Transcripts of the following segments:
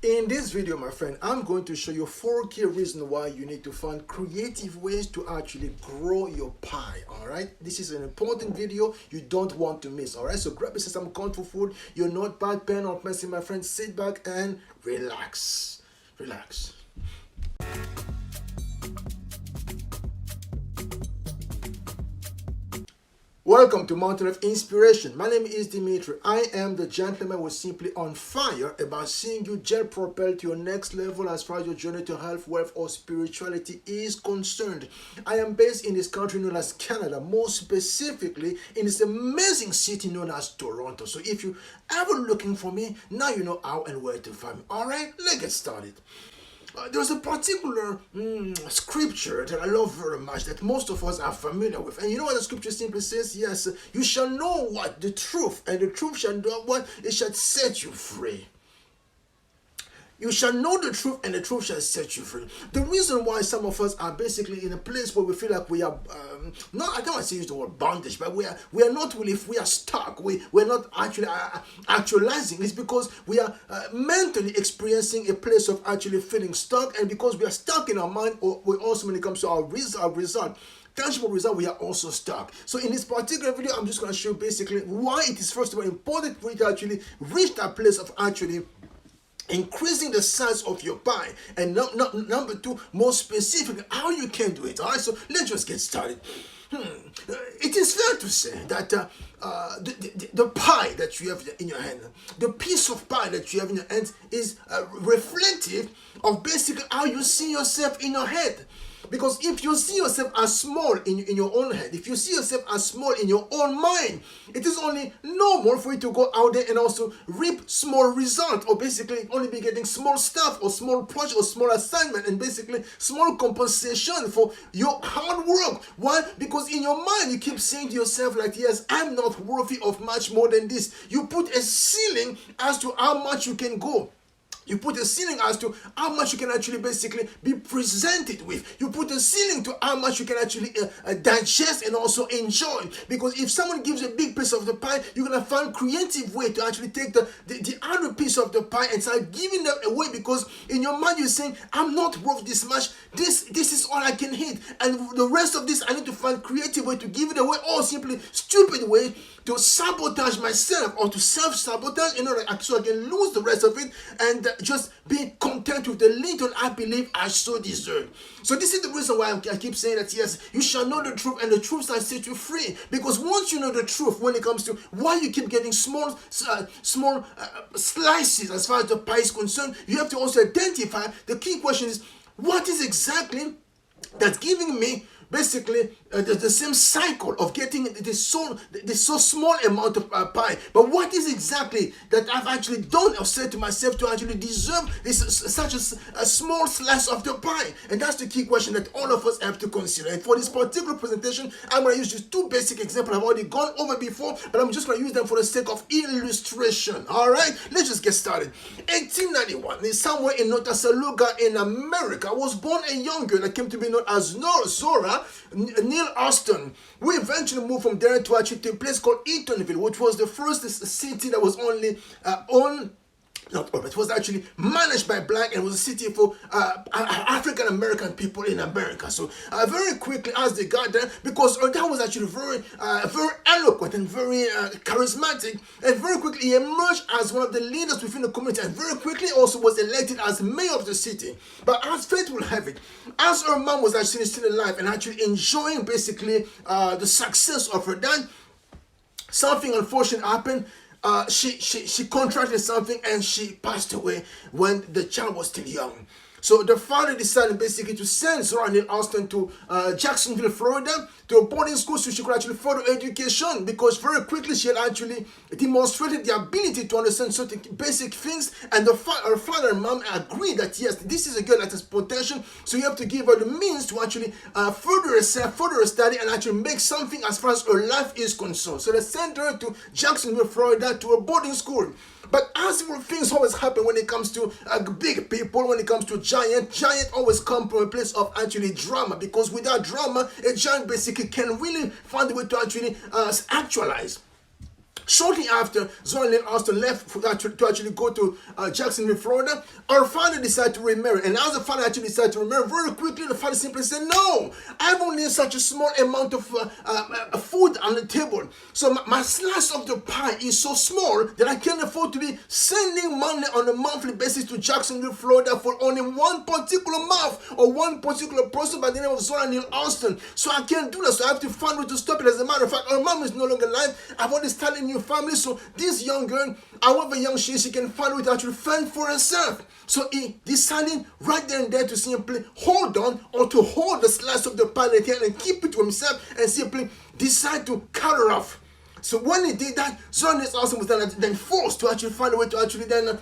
In this video, my friend, I'm going to show you 4 key reasons why you need to find creative ways to actually grow your pie. All right, this is an important video you don't want to miss. All right, so grab yourself some comfort food, your notepad, pen, or pencil, my friend. Sit back and relax. Welcome to Mountain of Inspiration. My name is Dimitri. I am the gentleman who is simply on fire about seeing you jet propelled to your next level as far as your journey to health, wealth, or spirituality is concerned. I am based in this country known as Canada, more specifically in this amazing city known as Toronto. So if you're ever looking for me, now you know how and where to find me. All right, let's get started. There's a particular scripture that I love very much that most of us are familiar with. And you know what the scripture simply says? Yes, you shall know what? The truth. And the truth shall do what? It shall set you free. You shall know the truth, and the truth shall set you free. The reason why some of us are basically in a place where we feel like we are not, I don't want to use the word bondage, but we are not really, we are stuck. We're not actually actualizing. It's because we are mentally experiencing a place of actually feeling stuck, and because we are stuck in our mind, or we also, when it comes to our result, tangible result, we are also stuck. So in this particular video, I'm just going to show you basically why it is first of all important for you to actually reach that place of actually increasing the size of your pie, and number 2, more specifically, how you can do it. All right, so let's just get started. It is fair to say that the pie that you have in your hand, the piece of pie that you have in your hand, is reflective of basically how you see yourself in your head. Because if you see yourself as small in your own head, if you see yourself as small in your own mind, it is only normal for you to go out there and also reap small results, or basically only be getting small stuff or small project or small assignment, and basically small compensation for your hard work. Why? Because in your mind you keep saying to yourself like, yes, I'm not worthy of much more than this. You put a ceiling as to how much you can go. You put a ceiling as to how much you can actually basically be presented with. You put a ceiling to how much you can actually digest and also enjoy. Because if someone gives you a big piece of the pie, you're going to find creative way to actually take the other piece of the pie and start giving them away, because in your mind you're saying, I'm not worth this much. This is all I can hit. And the rest of this, I need to find creative way to give it away, or simply stupid way to sabotage myself, or to self-sabotage, so I can lose the rest of it and just be content with the little I believe I so deserve. So this is the reason why I keep saying that, yes, you shall know the truth, and the truth shall set you free. Because once you know the truth, when it comes to why you keep getting small slices as far as the pie is concerned, you have to also identify, the key question is, what is exactly that's giving me basically the same cycle of getting this so small amount of pie? But what is exactly that I've actually done or said to myself to actually deserve such a small slice of the pie? And that's the key question that all of us have to consider. And for this particular presentation, I'm going to use just 2 basic examples I've already gone over before, but I'm just going to use them for the sake of illustration. All right, let's just get started. 1891, somewhere in Notasaluga in America, was born a young girl that came to be known as Zora Neale Austin. We eventually moved from there to actually a place called Eatonville, which was the first city that was only it was actually managed by black, and was a city for African American people in America. So very quickly as they got there, because that was actually very eloquent and very charismatic, and very quickly he emerged as one of the leaders within the community, and very quickly also was elected as mayor of the city. But as fate will have it, as her mom was actually still alive and actually enjoying basically the success of her dad, something unfortunate happened. She contracted something, and she passed away when the child was still young. So the father decided basically to send Zora Neale Austin to Jacksonville, Florida, to a boarding school so she could actually further education, because very quickly she had actually demonstrated the ability to understand certain basic things, and her father and mom agreed that yes, this is a girl that has potential, so you have to give her the means to actually further herself, further her study, and actually make something as far as her life is concerned. So they sent her to Jacksonville, Florida, to a boarding school. But as things always happen when it comes to big people, when it comes to giant always come from a place of actually drama, because without drama, a giant basically can really find a way to actually actualize. Shortly after Zora Neale Hurston left to actually go to Jacksonville, Florida, her father decided to remarry. And as the father actually decided to remarry, very quickly the father simply said, "No, I have only such a small amount of food on the table. So my slice of the pie is so small that I can't afford to be sending money on a monthly basis to Jacksonville, Florida for only one particular month or one particular person by the name of Zora Neale Hurston. So I can't do that. So I have to find a way to stop it. As a matter of fact, her mom is no longer alive. I've already started a new family. So this young girl, however young she is, she can find a way to actually fend for herself." So he decided right there and there to simply hold on, or to hold the slice of the pie in his hand and keep it to himself, and simply decide to cut her off. So when he did that, Zora Neale Hurston was then forced to actually find a way to actually then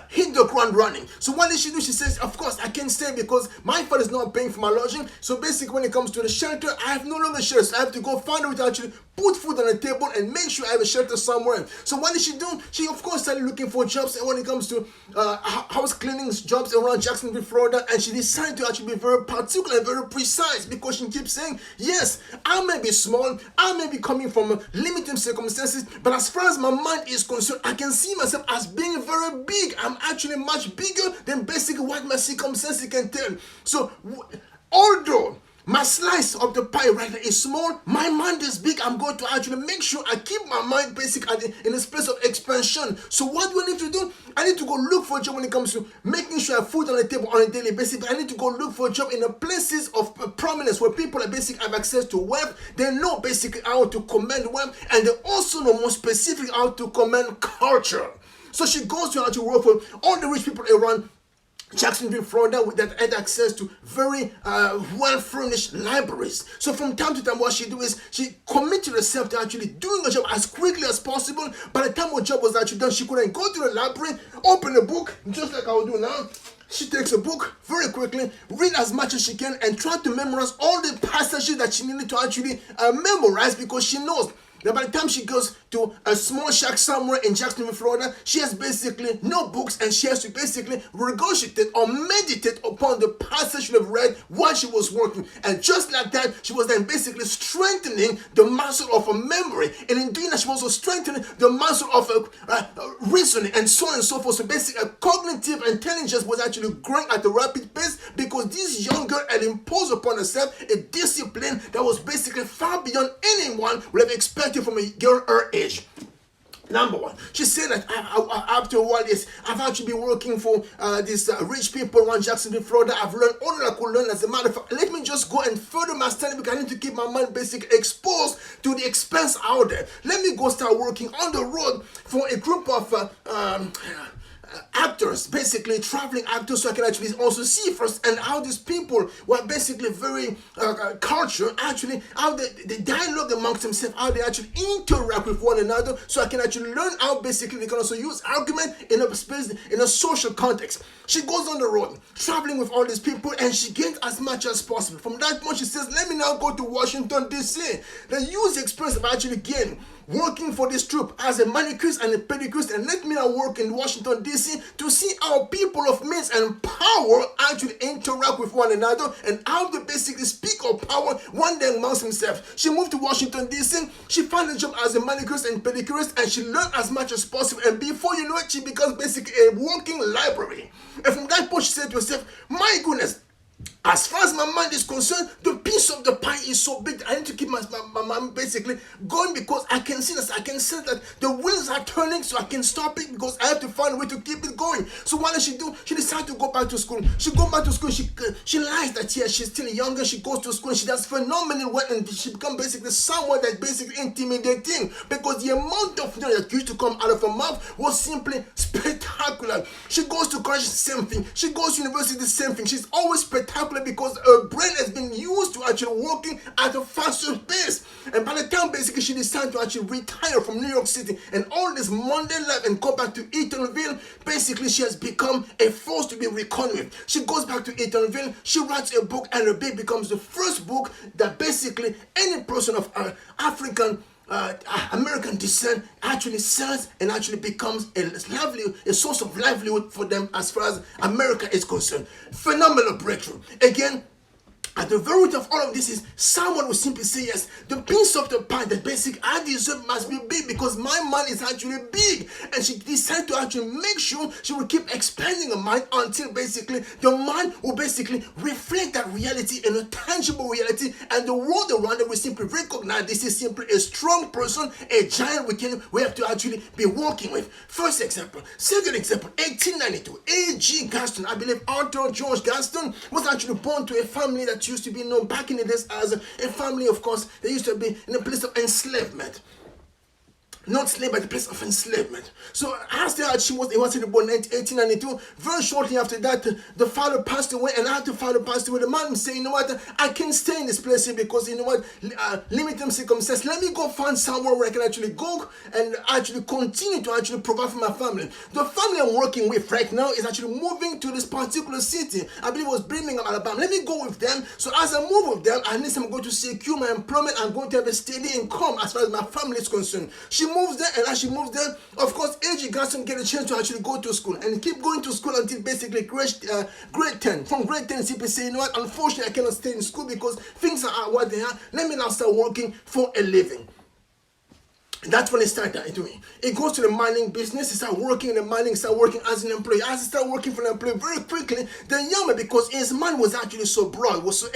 hit the ground running. So what did she do? She says, "Of course, I can't stay because my father is not paying for my lodging. So basically, when it comes to the shelter, I have no longer shelter. So I have to go find a way to actually put food on the table and make sure I have a shelter somewhere." So what did she do? She, of course, started looking for jobs. And when it comes to house cleaning jobs around Jacksonville, Florida, and she decided to actually be very particular and very precise, because she keeps saying, "Yes, I may be small, I may be coming from limited circumstances, but as far as my mind is concerned, I can see myself as being very big. I'm actually much bigger than basically what my circumstances can tell." So although my slice of the pie right now is small, my mind is big. I'm going to actually make sure I keep my mind basically in a space of expansion. So what do I need to do? I need to go look for a job when it comes to making sure I have food on the table on a daily basis. I need to go look for a job in the places of prominence where people are basically have access to wealth. They know basically how to command wealth, and they also know more specifically how to command culture. So she goes to actually work for all the rich people around Jacksonville, Florida, that had access to very well-furnished libraries. So from time to time, what she do is she committed herself to actually doing a job as quickly as possible. By the time her job was actually done, she couldn't go to the library, open a book, just like I will do now. She takes a book very quickly, read as much as she can, and try to memorize all the passages that she needed to actually memorize, because she knows that by the time she goes to a small shack somewhere in Jacksonville, Florida, she has basically no books, and she has to basically regurgitate or meditate upon the passage she have read while she was working. And just like that, she was then basically strengthening the muscle of her memory. And in doing that, she was also strengthening the muscle of reasoning, and so on and so forth. So basically, cognitive intelligence was actually growing at a rapid pace, because this young girl had imposed upon herself a discipline that was basically far beyond anyone would have expected from a girl her age. Number one, she said that after a while, yes, I've actually been working for these rich people around Jacksonville, Florida. I've learned all that I could learn. As a matter of fact, let me just go and further my study, because I need to keep my mind basically exposed to the expense out there. Let me go start working on the road for a group of actors, basically traveling actors, so I can actually also see first and how these people were basically very cultured, actually how they dialogue amongst themselves, how they actually interact with one another, so I can actually learn how basically they can also use argument in a space, in a social context. She goes on the road traveling with all these people, and she gains as much as possible. From that point, she says, "Let me now go to Washington, D.C. Then use the experience of actually gained working for this troop as a manicurist and a pedicurist, and let me now work in Washington, D.C. to see how people of means and power actually interact with one another, and how they basically speak of power one day amongst themselves." She moved to Washington, D.C. She found a job as a manicurist and pedicurist, and she learned as much as possible, and before you know it, she becomes basically a walking library. And from that point, she said to herself, "My goodness, as far as my mind is concerned, the piece of the pie is so big that I need to keep my mind basically going, because I can see this. I can sense that the wheels are turning, so I can stop it, because I have to find a way to keep it going." So what does she do? She decides to go back to school. She goes back to school. She realizes that, yes, she's still younger. She goes to school, and she does phenomenally well, and she becomes basically someone that's basically intimidating, because the amount of knowledge that used to come out of her mouth was simply spectacular. She goes to college, same thing. She goes to university, the same thing. She's always spectacular, because her brain has been used to actually working at a faster pace. And by the time basically she decided to actually retire from New York City and all this mundane life and go back to Eatonville, basically she has become a force to be reckoned with. She goes back to Eatonville, she writes a book, and her book becomes the first book that basically any person of African American descent actually sells, and actually becomes a source of livelihood for them as far as America is concerned. Phenomenal breakthrough. Again, At the very root of all of this is someone will simply say, yes, the piece of the pie that basically I deserve must be big because my mind is actually big. And she decided to actually make sure she will keep expanding her mind until basically the mind will basically reflect that reality in a tangible reality, and the world around them will simply recognize this is simply a strong person, a giant we have to actually be working with. First example. Second example, 1892, A.G. Gaston, I believe Arthur George Gaston, was actually born to a family that used to be known back in the days as a family, of course, they used to be in a place of enslavement. Not slave, but the place of enslavement. So as he was born in 1892. Very shortly after that, the father passed away, and after the father passed away, the man said, you know what, I can't stay in this place here because, you know what, limited circumstances. Let me go find somewhere where I can actually go and actually continue to actually provide for my family. The family I'm working with right now is actually moving to this particular city. I believe it was Birmingham, Alabama. Let me go with them. So as I move with them, at least I'm going to secure my employment. I'm going to have a steady income as far as my family is concerned. She moves there, and as she moves there, of course, A.G. Gaston get a chance to actually go to school and keep going to school until basically grade 10. From grade 10, simply say, you know what, unfortunately, I cannot stay in school because things are what they are. Let me now start working for a living. That's when he started doing. He goes to the mining business. He started working in the mining. Started working as an employee. As he started working for an employee, very quickly, the young man, because his mind was actually so broad, was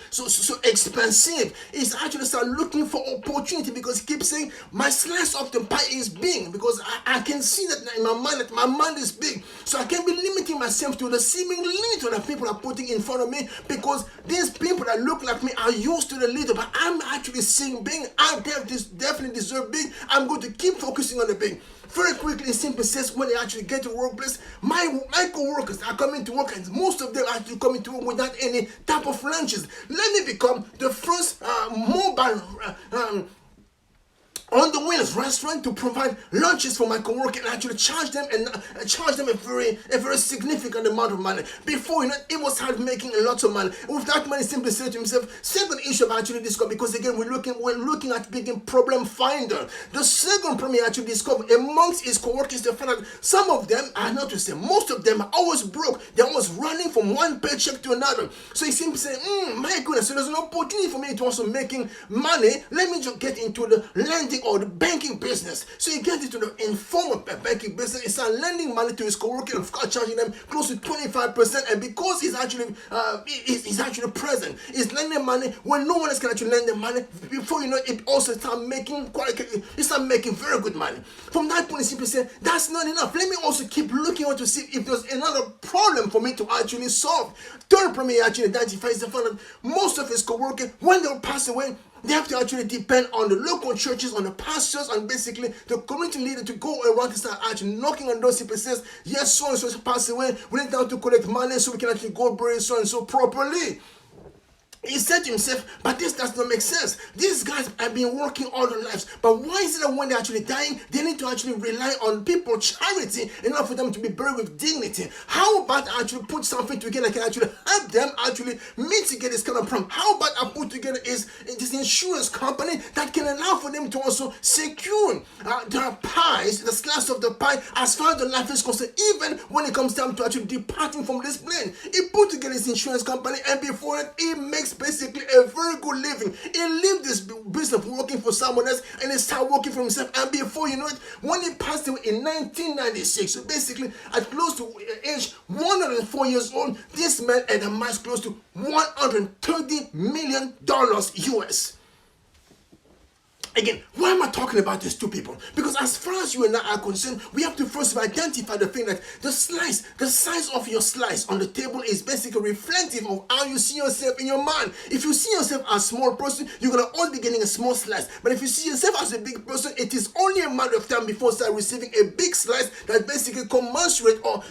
so expensive, he's actually started looking for opportunity because he keeps saying, my slice of the pie is big, because I can see that in my mind that my mind is big. So I can't be limiting myself to the seeming little that people are putting in front of me, because these people that look like me are used to the little, but I'm actually seeing big. I definitely deserve big. I'm going to keep focusing on the big. Very quickly, it simply says, when they actually get to the workplace, my co-workers are coming to work, and most of them are actually coming to work without any type of lunches. Let me become the first mobile on the wheels restaurant to provide lunches for my co-worker and actually charge them a very significant amount of money. Before you know it was hard making a lot of money. With that money, simply said to himself, second issue of actually discovered, because again we're looking at being problem finder. The second problem he actually discovered amongst his co-workers, the fact that some of them are, not to say most of them, are always broke. They're always running from one paycheck to another. So he simply said, my goodness, so there's an opportunity for me to also making money. Let me just get into the lending or the banking business. So he gets into the informal banking business. He starts lending money to his co-workers and of course charging them close to 25%. And because he's actually present, he's lending money when no one else can actually lend them money. Before you know it, also start making very good money. From that point, he simply said, that's not enough. Let me also keep looking out to see if there's another problem for me to actually solve. Third problem he actually identifies the fact that most of his co-workers, when they'll pass away, they have to actually depend on the local churches, on the pastors, and basically the community leader to go around to start actually knocking on those people. Says, yes, so and so passed away. We need now to collect money so we can actually go bury so and so properly. He said to himself, but this does not make sense. These guys have been working all their lives, but why is it that when they're actually dying, they need to actually rely on people's charity in order for them to be buried with dignity? How about I actually put something together that can actually help them actually mitigate this kind of problem? How about I put together this insurance company that can allow for them to also secure their pies, the slice of the pie, as far as the life is concerned, even when it comes time to actually departing from this plane. He put together this insurance company, and before it, he makes basically a very good living. He lived this business of working for someone else, and he started working for himself. And before you know it, when he passed away in 1996, so basically at close to age 104 years old, this man had amassed close to $130 million US. Again, why am I talking about these two people? Because as far as you and I are concerned, we have to first identify the thing that the size of your slice on the table is basically reflective of how you see yourself in your mind. If you see yourself as a small person, you're going to always be getting a small slice. But if you see yourself as a big person, it is only a matter of time before you start receiving a big slice that basically commensurate or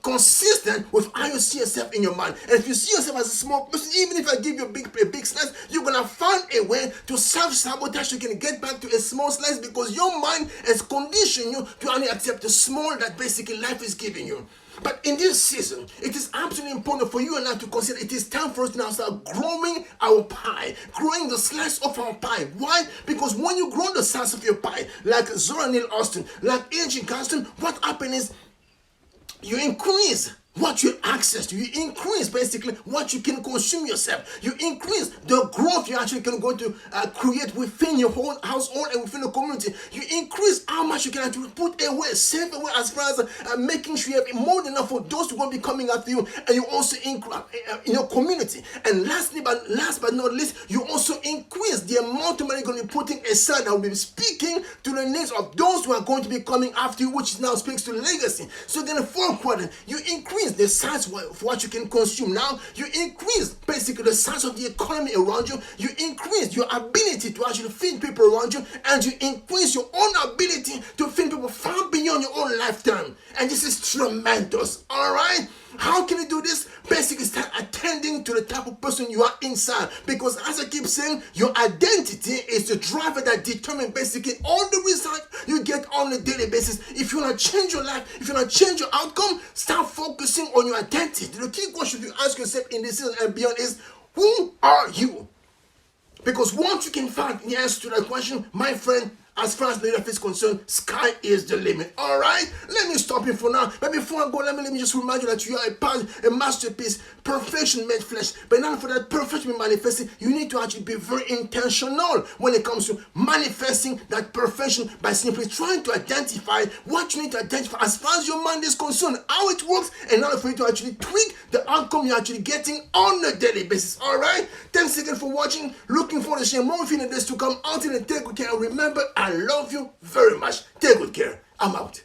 consistent with how you see yourself in your mind. And if you see yourself as a small person, even if I give you a big slice, you're going to find a way to self-sabotage. You can get back to a small slice because your mind has conditioned you to only accept the small that basically life is giving you. But in this season, it is absolutely important for you and I to consider it is time for us to now start growing our pie, growing the slice of our pie. Why? Because when you grow the size of your pie, like Zora Neale Austin, like A.G. Gaston, what happens is you increase what you access to. You increase basically what you can consume yourself. You increase the growth you actually can go to create within your whole household and within the community. You increase how much you can actually put away, save away, as far as making sure you have more than enough for those who are going to be coming after you, and you also increase in your community. And last but not least, you also increase the amount of money you're going to be putting aside that will be speaking to the needs of those who are going to be coming after you, which now speaks to legacy. So then the fourth quadrant, you increase the size of what you can consume. Now you increase basically the size of the economy around you. You increase your ability to actually feed people around you, and you increase your own ability to feed people far beyond your own lifetime. And this is tremendous. All right. How can you do this? Basically, start attending to the type of person you are inside. Because as I keep saying, your identity is the driver that determines basically all the results you get on a daily basis. If you want to change your life, if you want to change your outcome, start focusing on your identity. The key question you ask yourself in this season and beyond is, who are you? Because once you can find the answer to that question, my friend, as far as life is concerned, sky is the limit. All right? Let me stop here for now. But before I go, let me just remind you that you are a masterpiece, perfection made flesh. But now for that perfection manifesting, you need to actually be very intentional when it comes to manifesting that perfection by simply trying to identify what you need to identify as far as your mind is concerned, how it works, and now for you to actually tweak the outcome you're actually getting on a daily basis. All right? Thanks again for watching. Looking forward to sharing more with you in the days to come. Until then, take good care. And remember, I love you very much. Take good care. I'm out.